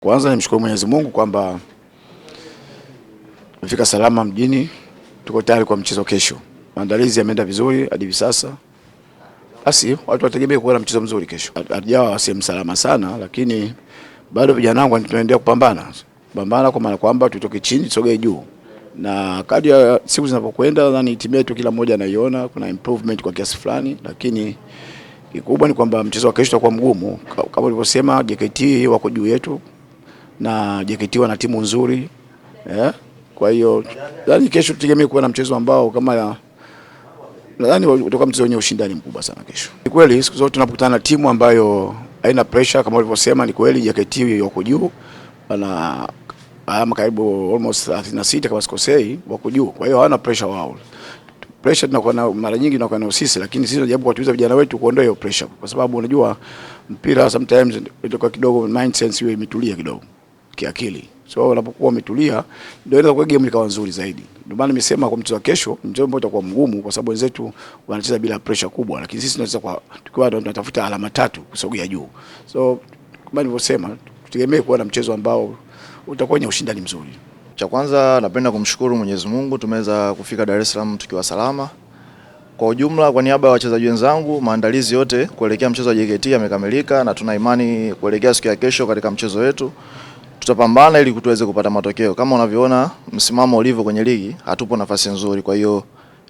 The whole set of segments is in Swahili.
Kwanza nimshukuru Mwenyezi Mungu kwamba tumefika salama mjini, tuko tayari kwa mchezo kesho. Maandalizi yameenda vizuri hadi hivi sasa. Basi watu wategemea kuona mchezo mzuri kesho. Hatujawa sehemu salama sana, lakini bado vijana wangu tunaendelea kupambana. Kupambana kwa maana kwamba tutoke chini tusogee juu. Na kadri ya siku zinapokwenda nadhani timu yetu kila mmoja anaiona kuna improvement kwa kiasi fulani, lakini kikubwa ni kwamba mchezo wa kesho utakuwa mgumu. Kama ulivyosema, JKT wako juu yetu na JKT wana timu nzuri. Kwa hiyo nadhani kesho tutegemee kuwa na mchezo ambao kama nadhani utakuwa mchezo wenye ushindani mkubwa sana kesho. Ni kweli siku zote tunapokutana na timu ambayo haina pressure kama ulivyosema, ni kweli JKT wako juu na alama karibu almost 36 kama sikosei, wako juu. Kwa hiyo hawana pressure wao. Pressure tunakuwa na mara nyingi tunakuwa na sisi, lakini sisi tunajaribu kuwatuliza vijana wetu kuondoa hiyo pressure, kwa sababu unajua mpira sometimes itakuwa kidogo mindset iwe imetulia kidogo kiakili. So unapokuwa umetulia ndio inaweza kuwa game ikawa nzuri zaidi. Ndio maana nimesema kwa mchezo wa kesho, mchezo ambao utakuwa mgumu kwa sababu wenzetu wanacheza bila pressure kubwa, lakini sisi tunaweza kwa tukiwa tunatafuta alama 3 kusogea juu. So kama nilivyosema, tutegemee kuwa na mchezo ambao utakuwa ni ushindani mzuri. Cha kwanza napenda kumshukuru Mwenyezi Mungu tumeweza kufika Dar es Salaam tukiwa salama. Kwa ujumla, kwa niaba ya wachezaji wenzangu, maandalizi yote kuelekea mchezo wa JKT yamekamilika na tuna imani kuelekea siku ya kesho katika mchezo wetu tutapambana ili tuweze kupata matokeo. Kama unavyoona msimamo ulivyo kwenye ligi, hatupo nafasi nzuri. Kwa hiyo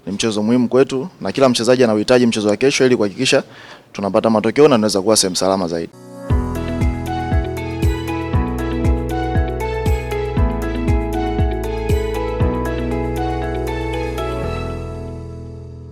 ni mchezo muhimu kwetu na kila mchezaji anahitaji mchezo wa kesho ili kuhakikisha tunapata matokeo na tunaweza kuwa sehemu salama zaidi.